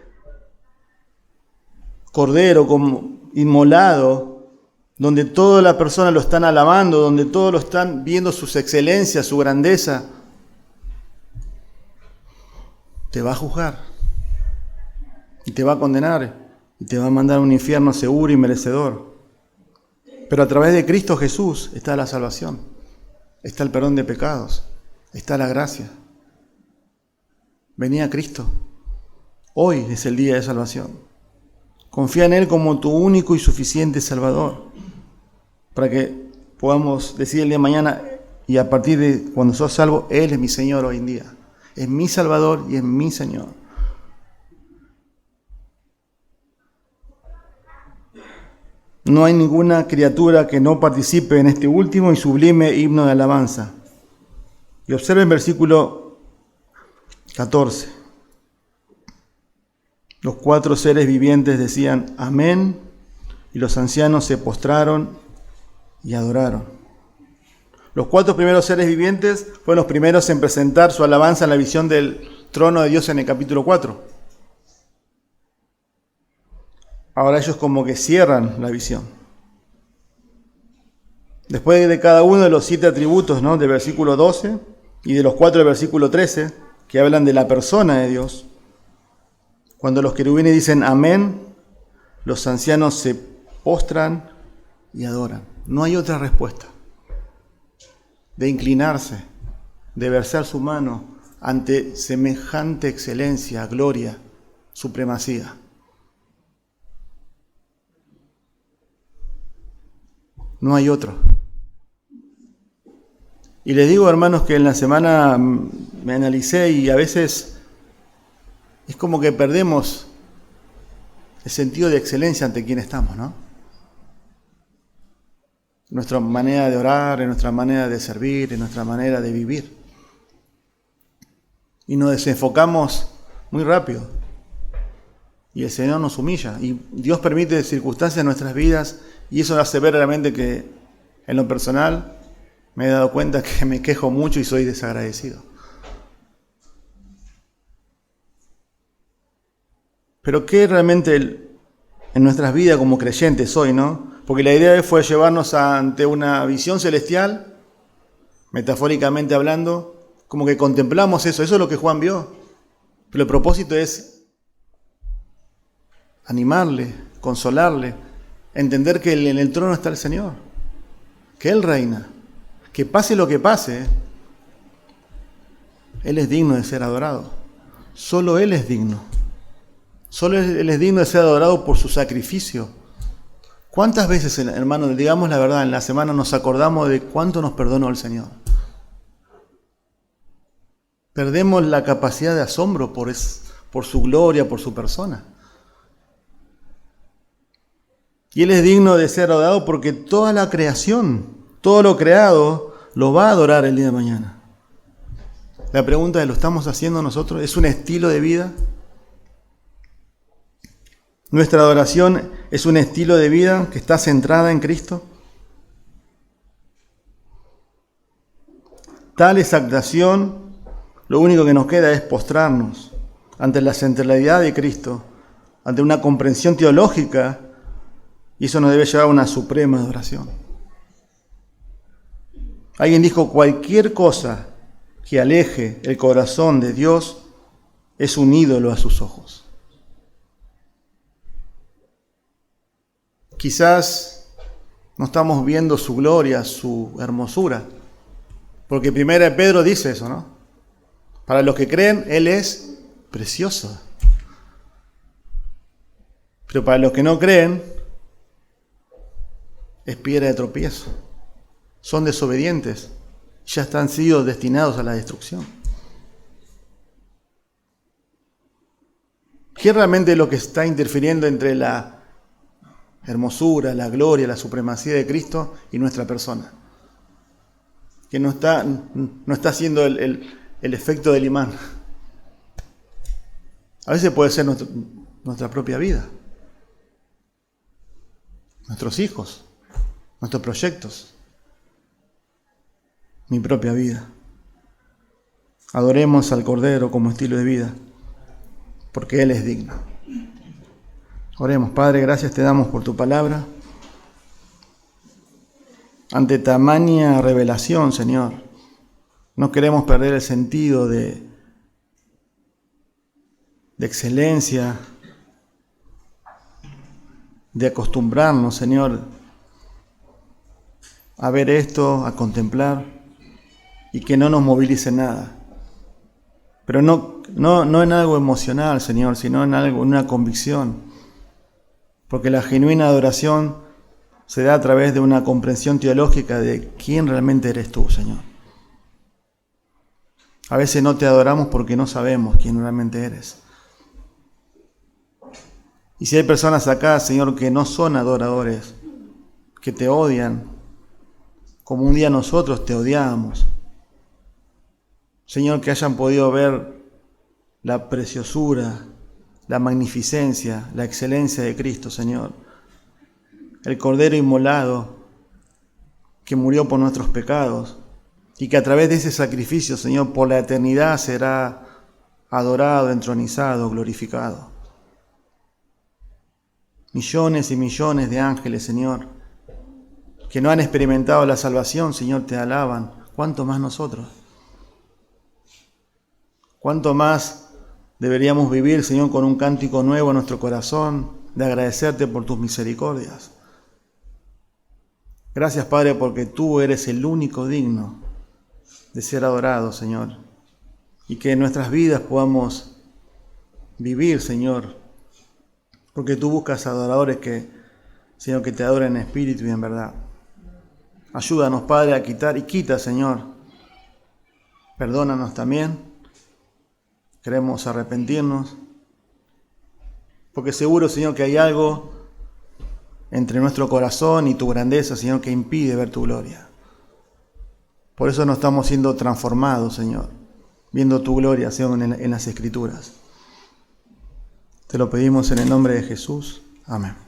Cordero como inmolado, donde todas las personas lo están alabando, donde todos lo están viendo sus excelencias, su grandeza, te va a juzgar y te va a condenar y te va a mandar a un infierno seguro y merecedor. Pero a través de Cristo Jesús está la salvación, está el perdón de pecados, está la gracia. Vení a Cristo. Hoy es el día de salvación. Confía en Él como tu único y suficiente Salvador, para que podamos decir el día de mañana y a partir de cuando sos salvo, Él es mi Señor hoy en día. Es mi Salvador y es mi Señor. No hay ninguna criatura que no participe en este último y sublime himno de alabanza. Y observen versículo 14. Los 4 seres vivientes decían amén, y los ancianos se postraron y adoraron. Los 4 primeros seres vivientes fueron los primeros en presentar su alabanza en la visión del trono de Dios en el capítulo 4. Ahora ellos como que cierran la visión. Después de cada uno de los 7 atributos, ¿no?, del versículo 12 y de los 4 del versículo 13, que hablan de la persona de Dios, cuando los querubines dicen amén, los ancianos se postran y adoran. No hay otra respuesta. De inclinarse, de versar su mano ante semejante excelencia, gloria, supremacía. No hay otro. Y les digo, hermanos, que en la semana me analicé y a veces es como que perdemos el sentido de excelencia ante quien estamos, ¿no? En nuestra manera de orar, en nuestra manera de servir, en nuestra manera de vivir. Y nos desenfocamos muy rápido. Y el Señor nos humilla. Y Dios permite circunstancias en nuestras vidas. Y eso hace ver realmente que en lo personal me he dado cuenta que me quejo mucho y soy desagradecido. Pero ¿qué realmente en nuestras vidas como creyentes hoy, no? Porque la idea fue llevarnos ante una visión celestial, metafóricamente hablando, como que contemplamos eso. Eso es lo que Juan vio. Pero el propósito es animarle, consolarle, entender que en el trono está el Señor, que Él reina, que pase lo que pase, Él es digno de ser adorado. Solo Él es digno. Solo Él es digno de ser adorado por su sacrificio. ¿Cuántas veces, hermanos, digamos la verdad, en la semana nos acordamos de cuánto nos perdonó el Señor? Perdemos la capacidad de asombro por su gloria, por su persona. Y Él es digno de ser adorado porque toda la creación, todo lo creado, lo va a adorar el día de mañana. La pregunta es, ¿lo estamos haciendo nosotros? ¿Es un estilo de vida? ¿Nuestra adoración es un estilo de vida que está centrada en Cristo? Tal exaltación, lo único que nos queda es postrarnos ante la centralidad de Cristo, ante una comprensión teológica. Y eso nos debe llevar a una suprema adoración. Alguien dijo, cualquier cosa que aleje el corazón de Dios es un ídolo a sus ojos. Quizás no estamos viendo su gloria, su hermosura. Porque primera de Pedro dice eso, ¿no? Para los que creen, Él es precioso. Pero para los que no creen, es piedra de tropiezo. Son desobedientes. Ya están sido destinados a la destrucción. ¿Qué realmente es lo que está interfiriendo entre la hermosura, la gloria, la supremacía de Cristo y nuestra persona? Que no está haciendo el efecto del imán. A veces puede ser nuestra propia vida. Nuestros hijos. Nuestros proyectos, mi propia vida. Adoremos al Cordero como estilo de vida, porque Él es digno. Oremos. Padre, gracias te damos por tu palabra. Ante tamaña revelación, Señor, no queremos perder el sentido de excelencia, de acostumbrarnos, Señor, a ver esto, a contemplar, y que no nos movilice nada. Pero no en algo emocional, Señor, sino en una convicción. Porque la genuina adoración se da a través de una comprensión teológica de quién realmente eres tú, Señor. A veces no te adoramos porque no sabemos quién realmente eres. Y si hay personas acá, Señor, que no son adoradores, que te odian, como un día nosotros te odiábamos, Señor, que hayan podido ver la preciosura, la magnificencia, la excelencia de Cristo, Señor. El Cordero inmolado que murió por nuestros pecados y que a través de ese sacrificio, Señor, por la eternidad será adorado, entronizado, glorificado. Millones y millones de ángeles, Señor, que no han experimentado la salvación, Señor, te alaban. ¿Cuánto más nosotros? ¿Cuánto más deberíamos vivir, Señor, con un cántico nuevo en nuestro corazón, de agradecerte por tus misericordias? Gracias, Padre, porque tú eres el único digno de ser adorado, Señor. Y que en nuestras vidas podamos vivir, Señor, porque tú buscas adoradores Señor, que te adoren en espíritu y en verdad. Ayúdanos, Padre, a quitar y quita, Señor. Perdónanos también. Queremos arrepentirnos. Porque seguro, Señor, que hay algo entre nuestro corazón y tu grandeza, Señor, que impide ver tu gloria. Por eso no estamos siendo transformados, Señor, viendo tu gloria, Señor, en las Escrituras. Te lo pedimos en el nombre de Jesús. Amén.